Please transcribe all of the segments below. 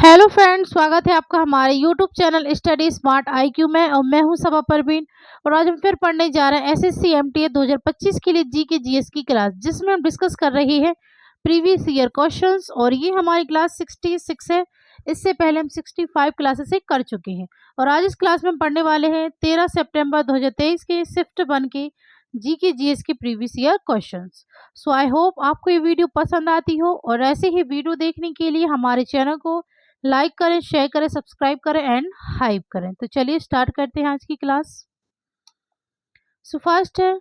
Hello friends, स्वागत है आपका हमारे YouTube channel study smart IQ में। और मैं हूं सबा परवीन। और आज हम फिर पढ़ने जा रहे हैं एसएससी एमटीए 2025 के लिए जी के जीएस की क्लास, जिसमें हम डिस्कस कर रहे हैं प्रीवियस ईयर क्वेश्चंस। और ये हमारी क्लास 66 है। इससे पहले हम 65 क्लासेस से कर चुके हैं। और आज इस क्लास में हम पढ़ने वाले हैं 13 सितंबर 2023 के शिफ्ट 1 के जी के जीएस के previous year questions. So I hope आपको ये वीडियो पसंद आती हो। और ऐसे ही वीडियो देखने के लिए हमारे चैनल को लाइक करें, शेयर करें, सब्सक्राइब करें एंड हाइप करें। तो चलिए स्टार्ट करते हैं आज की क्लास। सो फर्स्ट है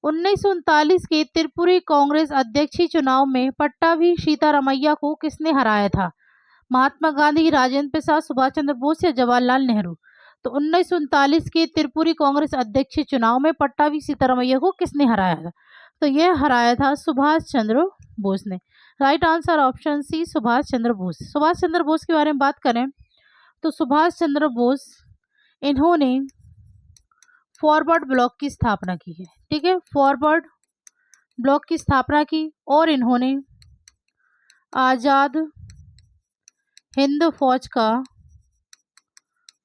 1939 के त्रिपुरी कांग्रेस अध्यक्षीय चुनाव में पट्टाभी सीतारामैया को किसने हराया था? महात्मा गांधी, राजेंद्र प्रसाद, सुभाष चंद्र बोस या जवाहरलाल नेहरू? तो 1939 के त्रिपुरी कांग्रेस अध्यक्षीय चुनाव में पट्टाभी सीतारामैया को किसने हराया था? तो यह हराया था सुभाष चंद्र बोस ने। Right answer option C, Subhash Chandra Bose. Subhash Chandra Bose के बारे में बात करें तो सुभाष चंद्र बोस इन्होंने फॉरवर्ड ब्लॉक की स्थापना की है। ठीक है, फॉरवर्ड ब्लॉक की स्थापना की और इन्होंने आजाद हिंद फौज का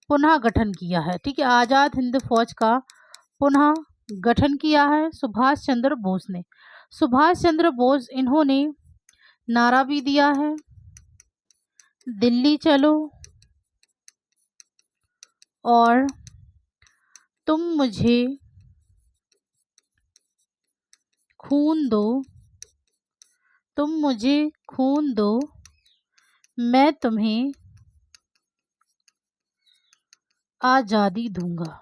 पुनः गठन किया है। ठीक है, आजाद हिंद फौज का पुनः गठन किया है सुभाष चंद्र बोस ने। सुभाष चंद्र बोस इन्होंने नारा भी दिया है, दिल्ली चलो और तुम मुझे खून दो, तुम मुझे खून दो, मैं तुम्हें आज़ादी दूंगा।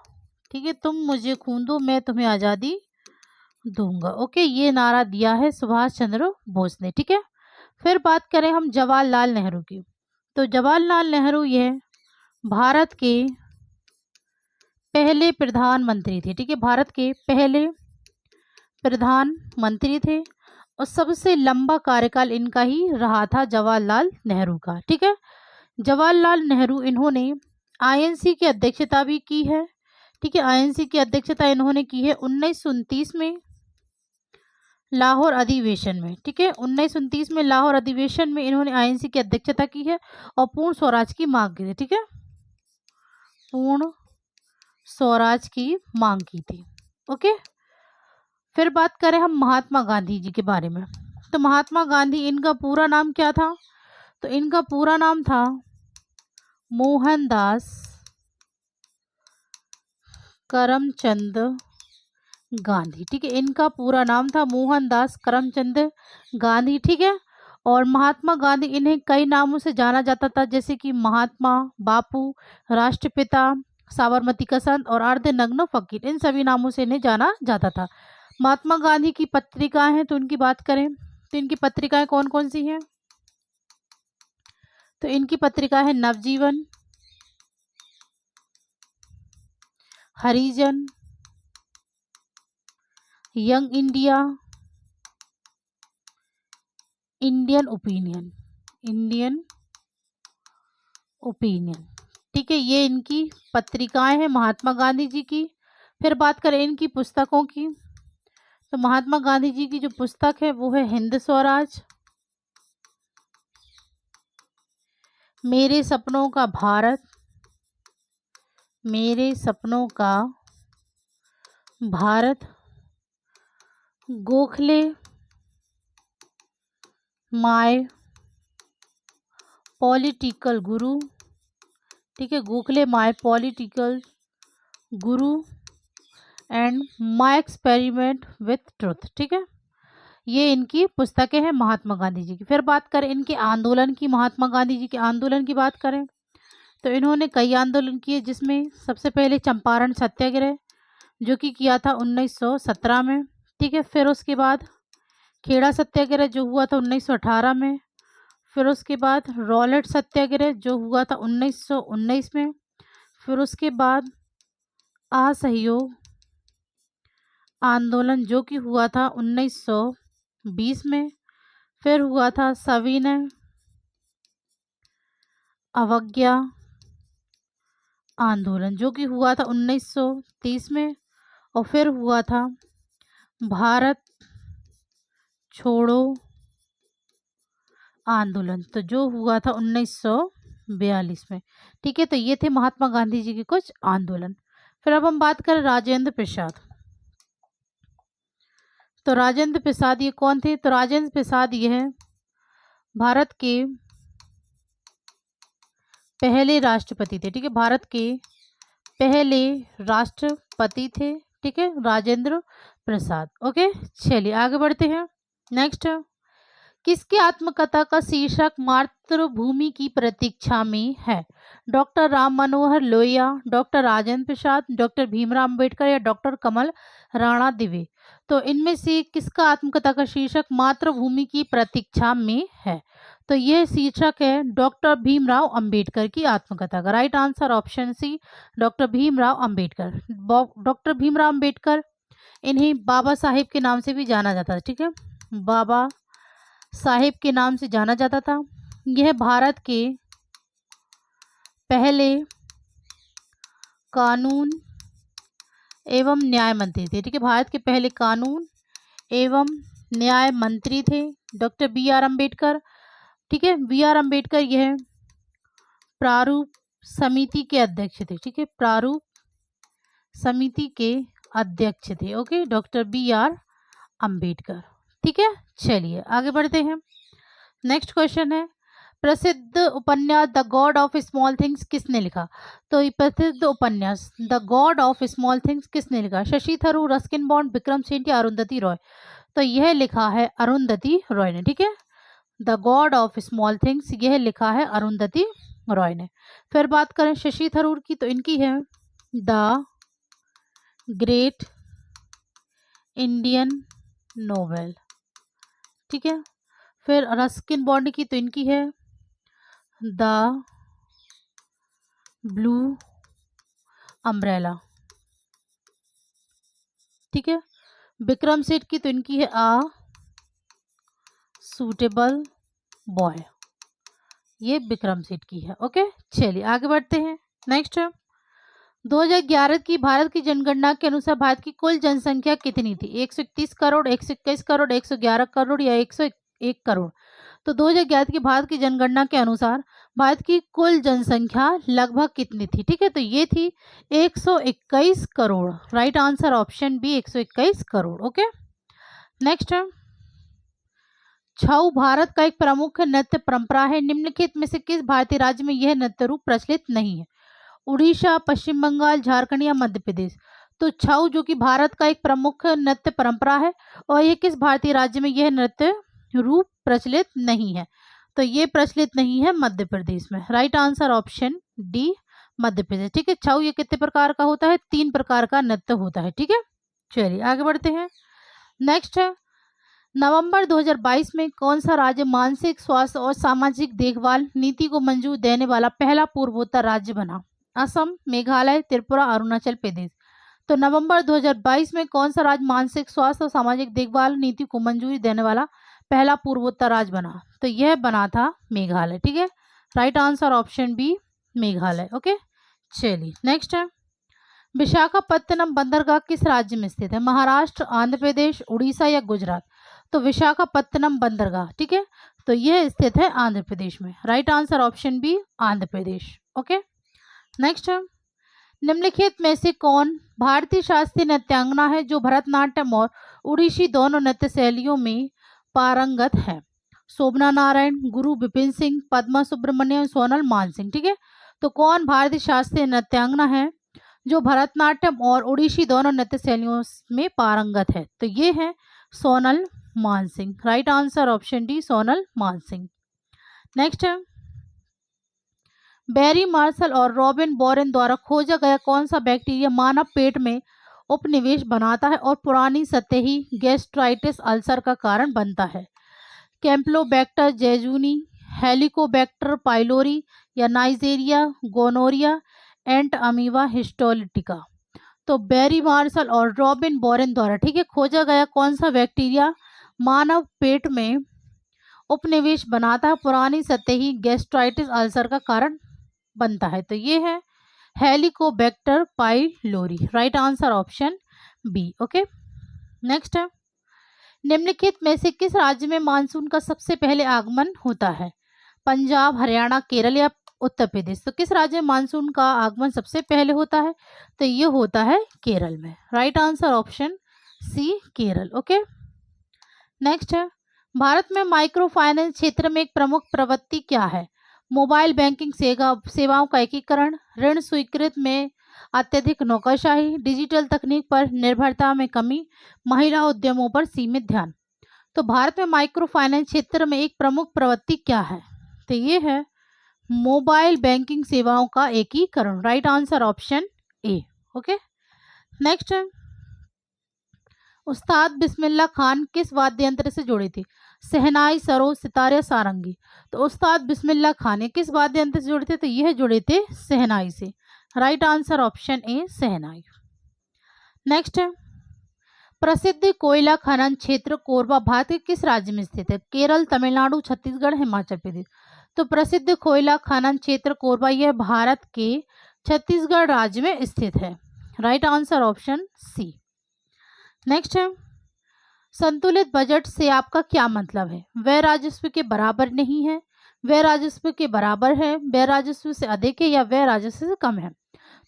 ठीक है, तुम मुझे खून दो, मैं तुम्हें आज़ादी दूंगा। ओके, ये नारा दिया है सुभाष चंद्र बोस ने। ठीक है, फिर बात करें हम जवाहरलाल नेहरू की। तो जवाहरलाल नेहरू यह भारत के पहले प्रधानमंत्री थे। ठीक है, भारत के पहले प्रधानमंत्री थे और सबसे लंबा कार्यकाल इनका ही रहा था, जवाहरलाल नेहरू का। ठीक है, जवाहरलाल नेहरू इन्होंने आईएनसी की अध्यक्षता भी की है। ठीक है, आईएनसी की अध्यक्षता इन्होंने की है 1929 में लाहौर अधिवेशन में। ठीक है, 1929 में लाहौर अधिवेशन में इन्होंने आईएनसी की अध्यक्षता की है और पूर्ण स्वराज की मांग की थी। ठीक है, पूर्ण स्वराज की मांग की थी। ओके, फिर बात करें हम महात्मा गांधी जी के बारे में। तो महात्मा गांधी, इनका पूरा नाम क्या था? तो इनका पूरा नाम था मोहनदास करमचंद गांधी। ठीक है, इनका पूरा नाम था मोहनदास करमचंद गांधी। ठीक है, और महात्मा गांधी इन्हें कई नामों से जाना जाता था, जैसे कि महात्मा, बापू, राष्ट्रपिता, साबरमती का संत और अर्धनग्न फकीर। इन सभी नामों से इन्हें जाना जाता था। महात्मा गांधी की पत्रिकाएं हैं, तो उनकी बात करें तो इनकी पत्रिकाएं कौन कौन सी हैं? तो इनकी पत्रिका है Navjivan, Harijan, Young India, Indian Opinion, Indian Opinion. ठीक है, ये इनकी पत्रिकाएं हैं महात्मा गांधी जी की। फिर बात करें इनकी पुस्तकों की, तो महात्मा गांधी जी की जो पुस्तक है वो है हिंद स्वराज, मेरे सपनों का भारत, मेरे सपनों का भारत, गोखले माय पॉलिटिकल गुरु। ठीक है, Gokhale my political Guru and my experiment with truth. ठीक है, ये इनकी पुस्तकें हैं महात्मा गांधी जी की। फिर बात करें इनके आंदोलन की, महात्मा गांधी जी के आंदोलन की बात करें तो इन्होंने कई आंदोलन किए, जिसमें सबसे पहले चंपारण सत्याग्रह जो कि किया था 1917 में। ठीक है, फिर उसके बाद खेड़ा सत्याग्रह जो हुआ था 1918 में। फिर उसके बाद रॉलेट सत्याग्रह जो हुआ था 1919 में। फिर उसके बाद असहयोग आंदोलन जो कि हुआ था 1920 में। फिर हुआ था सविनय अवज्ञा आंदोलन जो कि हुआ था 1930 में। और फिर हुआ था भारत छोड़ो आंदोलन, तो जो हुआ था 1932 1942 में। ठीक है, तो ये थे महात्मा गांधी जी के कुछ आंदोलन। फिर अब हम बात करें राजेंद्र प्रसाद। तो राजेंद्र प्रसाद ये कौन थे? तो राजेंद्र प्रसाद ये है भारत के पहले राष्ट्रपति थे। ठीक है, भारत के पहले राष्ट्रपति थे। ठीक है, राजेंद्र प्रसाद। ओके, चलिए आगे बढ़ते हैं। नेक्स्ट, किसकी आत्मकथा का शीर्षक मातृभूमि की प्रतीक्षा में है? Doctor Ram Manohar Lohia, doctor Rajendra Prasad, doctor Bhimrao Ambedkar या डॉक्टर कमल राणा दिवे? तो इनमें से किसका आत्मकथा का शीर्षक मातृभूमि की प्रतीक्षा में है? तो यह शीर्षक है डॉक्टर भीमराव अंबेडकर की आत्मकथा का। Right answer option C, doctor Bhimrao Ambedkar. Doctor Bhimrao Ambedkar, इन्हें बाबा साहेब के नाम से भी जाना जाता है। ठीक है, बाबा साहेब के नाम से जाना जाता था। यह भारत के पहले कानून एवं न्याय मंत्री थे। ठीक है, भारत के पहले कानून एवं न्याय मंत्री थे डॉक्टर बी आर अम्बेडकर। ठीक है, बी आर अम्बेडकर यह प्रारूप समिति के अध्यक्ष थे। ठीक है, प्रारूप समिति के अध्यक्ष थे। Okay, doctor B R Ambedkar. ठीक है, चलिए आगे बढ़ते हैं। नेक्स्ट क्वेश्चन है, प्रसिद्ध उपन्यास the God of small things किसने लिखा? तो ये प्रसिद्ध उपन्यास the God of small things किसने लिखा? शशि थरूर, रस्किन बॉन्ड, विक्रम सेन या अरुंधति रॉय? तो यह लिखा है अरुंधति रॉय ने। ठीक है, the God of small things यह लिखा है अरुंधति रॉय ने। फिर बात करें शशि थरूर की, तो इनकी है द ग्रेट इंडियन नोवेल। ठीक है, फिर रस्किन बॉन्ड की, तो इनकी है द ब्लू अम्ब्रेला। ठीक है, विक्रम सेठ की, तो इनकी है आ सूटेबल बॉय। ये विक्रम सेठ की है। ओके, चलिए आगे बढ़ते हैं। नेक्स्ट, 2011 की भारत की जनगणना के अनुसार भारत की कुल जनसंख्या कितनी थी? 131 करोड़, 121 करोड़, 111 करोड़ या 101 करोड़? तो 2011 की भारत की जनगणना के अनुसार भारत की कुल जनसंख्या लगभग कितनी थी? ठीक है, तो ये थी 121 crore. Right answer option B, 121 crore. Okay, next, Chhau Bharat का एक प्रमुख नृत्य परंपरा है। निम्नलिखित में से किस भारतीय राज्य में यह नृत्य रूप प्रचलित नहीं है? उड़ीसा, पश्चिम बंगाल, झारखंड या मध्य प्रदेश? तो छऊ जो कि भारत का एक प्रमुख नृत्य परंपरा है, और ये किस भारतीय राज्य में यह नृत्य रूप प्रचलित नहीं है? तो ये प्रचलित नहीं है मध्य प्रदेश में। Right answer option D, Madhya Pradesh. ठीक है, छऊ ये कितने प्रकार का होता है? 3 प्रकार का नृत्य होता है। ठीक है, चलिए आगे बढ़ते हैं। नेक्स्ट है, नवंबर 2022 में कौन सा राज्य मानसिक स्वास्थ्य और सामाजिक देखभाल नीति को मंजूरी देने वाला पहला पूर्वोत्तर राज्य बना? असम, मेघालय, त्रिपुरा, अरुणाचल प्रदेश? तो नवंबर 2022 में कौन सा राज्य मानसिक स्वास्थ्य और सामाजिक देखभाल नीति को मंजूरी देने वाला पहला पूर्वोत्तर राज्य बना? तो यह बना था मेघालय। ठीक है, right answer option B, Meghalaya. Okay, चलिए नेक्स्ट है, विशाखापत्तनम बंदरगाह किस राज्य में स्थित है? महाराष्ट्र, आंध्र प्रदेश, उड़ीसा या गुजरात? तो विशाखापत्तनम बंदरगाह, ठीक है, तो यह स्थित है आंध्र प्रदेश में। Right answer option B, Andhra Pradesh. Okay, next, निम्नलिखित में से कौन भारतीय शास्त्रीय नृत्यांगना है जो भरतनाट्यम और उड़ीसी दोनों नृत्य शैलियों में पारंगत है? शोभना नारायण, गुरु विपिन सिंह, पद्मा सुब्रमण्यम, सोनल मानसिंह? ठीक है, तो कौन भारतीय शास्त्रीय नृत्यांगना है जो भरतनाट्यम और उड़ीसी दोनों नृत्य शैलियों में पारंगत है? तो ये है Sonal Mansingh. Right answer option D, Sonal Mansingh. Next है, बैरी मार्शल और रॉबिन बोरेन द्वारा खोजा गया कौन सा बैक्टीरिया मानव पेट में उपनिवेश बनाता है और पुरानी सतही गैस्ट्राइटिस अल्सर का कारण बनता है? कैम्पलोबैक्टर जेजुनी, हेलिकोबैक्टर पाइलोरी या नाइजेरिया गोनोरिया एंट अमीबा हिस्टोलिटिका? तो बैरी मार्शल और रॉबिन बोरेन द्वारा, ठीक है, खोजा गया कौन सा बैक्टीरिया मानव पेट में उपनिवेश बनाता है, पुरानी सतही गैस्ट्राइटिस अल्सर का कारण बनता है? तो ये है Helicobacter pylori. Right answer option B. Okay, next है, निम्नलिखित में से किस राज्य में मानसून का सबसे पहले आगमन होता है? पंजाब, हरियाणा, केरल या उत्तर प्रदेश। तो किस राज्य में मानसून का आगमन सबसे पहले होता है? तो ये होता है केरल में। Right answer option C, Kerala. Okay, next है, भारत में माइक्रो फाइनेंस क्षेत्र में एक प्रमुख प्रवृत्ति क्या है? मोबाइल बैंकिंग सेवाओं का एकीकरण, ऋण स्वीकृत में अत्यधिक नौकरशाही, डिजिटल तकनीक पर निर्भरता में कमी, महिला उद्यमों पर सीमित ध्यान। तो भारत में माइक्रो फाइनेंस क्षेत्र में एक प्रमुख प्रवृत्ति क्या है? तो ये है मोबाइल बैंकिंग सेवाओं का एकीकरण। Right answer option A. Okay, next है, उस्ताद बिस्मिल्लाह खान किस वाद्य यंत्र से जुड़े थे? शहनाई, सरोद, सितार या सारंगी? तो उस्ताद बिस्मिल्लाह खान ये किस वाद्य यंत्र से जुड़े थे? तो यह जुड़े थे शहनाई से। Right answer option A, shehnai. Next है, प्रसिद्ध कोयला खनन क्षेत्र कोरबा भारत के किस राज्य में स्थित है? केरल, तमिलनाडु, छत्तीसगढ़, हिमाचल प्रदेश? तो प्रसिद्ध कोयला खनन क्षेत्र कोरबा यह भारत के छत्तीसगढ़ राज्य में स्थित है। Right answer option C. Next है, संतुलित बजट से आपका क्या मतलब है? व्यय राजस्व के बराबर नहीं है, व्यय राजस्व के बराबर है, व्यय राजस्व से अधिक है या व्यय राजस्व से कम है?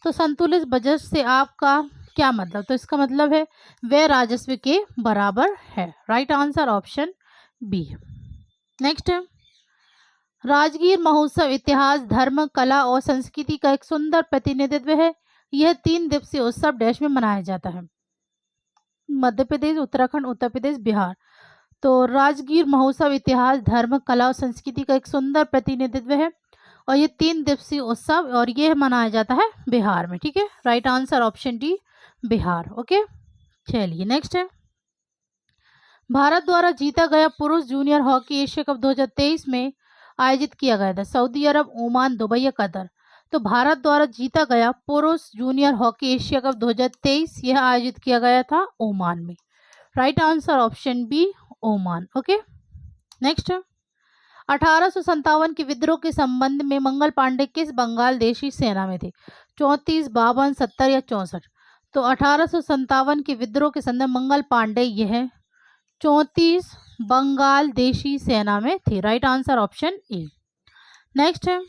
तो संतुलित बजट से आपका क्या मतलब? तो इसका मतलब है व्यय राजस्व के बराबर है। Right answer option B. Next है, राजगीर महोत्सव इतिहास, धर्म, कला और संस्कृति का एक सुंदर प्रतिनिधित्व है। यह 3 दिवसीय उत्सव डैश में मनाया जाता है? मध्य प्रदेश, उत्तराखंड, उत्तर प्रदेश, बिहार? तो राजगीर महोत्सव इतिहास, धर्म, कला और संस्कृति का एक सुंदर प्रतिनिधित्व है और ये 3 दिवसीय उत्सव और ये मनाया जाता है बिहार में। ठीक है, right answer option D, Bihar. Okay, चलिए नेक्स्ट है, भारत द्वारा जीता गया पुरुष जूनियर हॉकी एशिया कप 2023 में आयोजित किया गया था? सऊदी अरब, ओमान, दुबई या कतर? तो भारत द्वारा जीता गया पुरुष जूनियर हॉकी एशिया कप 2023 यह आयोजित किया गया था ओमान में। Right answer option B, Oman. Okay, next, 1857 के विद्रोह के संबंध में मंगल पांडे किस बंगाल देशी सेना में थे? 34, 52, 70 या 64? तो 1857 के विद्रोह के संदर्भ मंगल पांडे यह 34 बंगाल देशी सेना में थे। Right answer option A. Next है,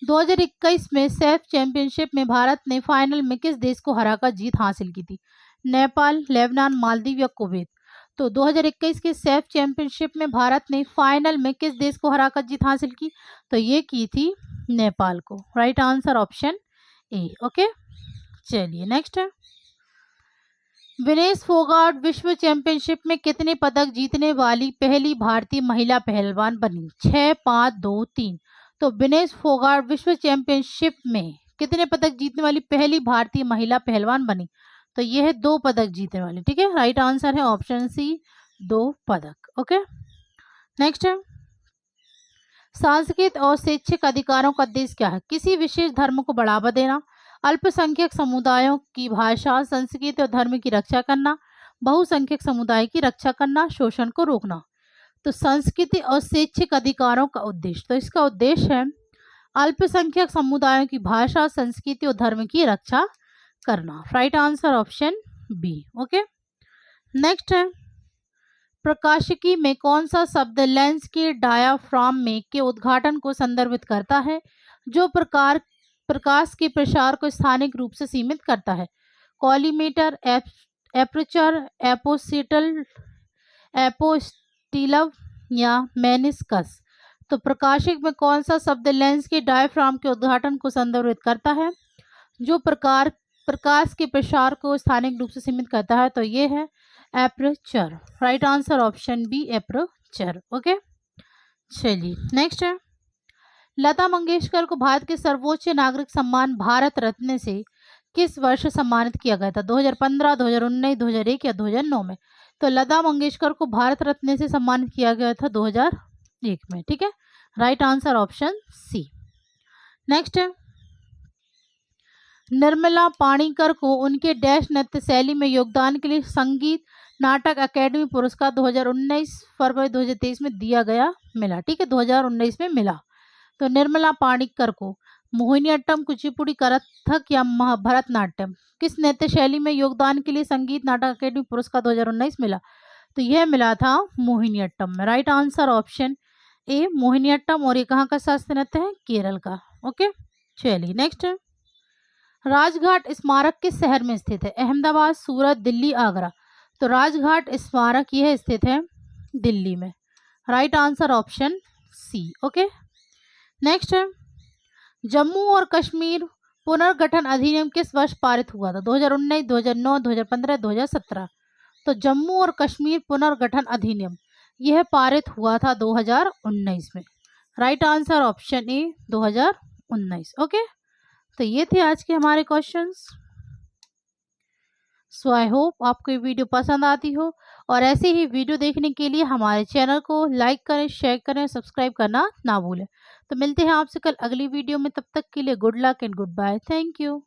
2021 में सैफ चैंपियनशिप में भारत ने फाइनल में किस देश को हराकर जीत हासिल की थी? नेपाल, लेबनान, मालदीव या कुवैत? तो 2021 के सैफ चैंपियनशिप में भारत ने फाइनल में किस देश को हराकर जीत हासिल की? तो ये की थी नेपाल को। Right answer option A. Okay, चलिए नेक्स्ट है, विनेश फोगाट विश्व चैंपियनशिप में कितने पदक जीतने वाली पहली भारतीय महिला पहलवान बनी? 6, 5, 2, 3? तो विनेश फोगाट विश्व चैंपियनशिप में कितने पदक जीतने वाली पहली भारतीय महिला पहलवान बनी? तो यह है 2 पदक जीतने वाली। ठीक है, राइट आंसर है ऑप्शन सी, 2 पदक। ओके, नेक्स्ट है, सांस्कृतिक और शैक्षिक अधिकारों का उद्देश्य क्या है? किसी विशेष धर्म को बढ़ावा देना, अल्पसंख्यक समुदायों की भाषा, संस्कृति और धर्म की रक्षा करना, बहुसंख्यक समुदाय की रक्षा करना, शोषण को रोकना। तो संस्कृति और शैक्षिक अधिकारों का उद्देश्य, तो इसका उद्देश्य है अल्पसंख्यक समुदायों की भाषा, संस्कृति और धर्म की रक्षा करना। Right answer option B. Okay, next है, प्रकाशिकी में कौन सा शब्द लेंस के डायाफ्राम में के उद्घाटन को संदर्भित करता है जो प्रकाश के प्रसार को स्थानिक रूप से सीमित करता है? कॉलीमेटर, एपर्चर, एपोस्टिलव या मेनिस्कस? तो प्रकाशिक में कौन सा शब्द लेंस के डायाफ्राम के उद्घाटन को संदर्भित करता है जो प्रकाश के प्रसार को स्थानिक रूप से सीमित करता है? तो ये है aperture. Right answer option B, aperture. Okay, चलिए नेक्स्ट है, लता मंगेशकर को भारत के सर्वोच्च नागरिक सम्मान भारत रत्न से किस वर्ष सम्मानित किया गया था? 2015, 2019, 2001 या 2009 में? तो लता मंगेशकर को भारत रत्न से सम्मानित किया गया था 2001 में। ठीक है, right answer option C. Next है, निर्मला पाणिकर को उनके डैश नृत्य शैली में योगदान के लिए संगीत नाटक अकेडमी पुरस्कार 2019 फरवरी 2023 में दिया गया मिला। ठीक है, 2019 में मिला। तो निर्मला पाणिकर को मोहिनीअट्टम, कुचिपुड़ी, कथक या भरतनाट्यम किस नृत्य शैली में योगदान के लिए संगीत नाटक अकेडमी पुरस्कार 2019 मिला? तो यह मिला था मोहिनीअट्टम में। Right answer option A Mohiniyattam, और ये कहाँ का शास्त्रीय नृत्य है? केरल का। ओके, चलिए नेक्स्ट है, राजघाट स्मारक किस शहर में स्थित है? अहमदाबाद, सूरत, दिल्ली, आगरा। तो राजघाट स्मारक यह स्थित है दिल्ली में। Right answer option C. Okay, next है, जम्मू और कश्मीर पुनर्गठन अधिनियम किस वर्ष पारित हुआ था? 2019, 2009, 2015, 2017। तो जम्मू और कश्मीर पुनर्गठन अधिनियम यह पारित हुआ था 2019 में। Right answer option A 2019। Okay, तो ये थे आज के हमारे क्वेश्चंस। सो आई होप आपको ये वीडियो पसंद आती हो, और ऐसे ही वीडियो देखने के लिए हमारे चैनल को लाइक करें, शेयर करें, सब्सक्राइब करना ना भूलें। तो मिलते हैं आपसे कल अगली वीडियो में, तब तक के लिए good luck and goodbye. Thank you.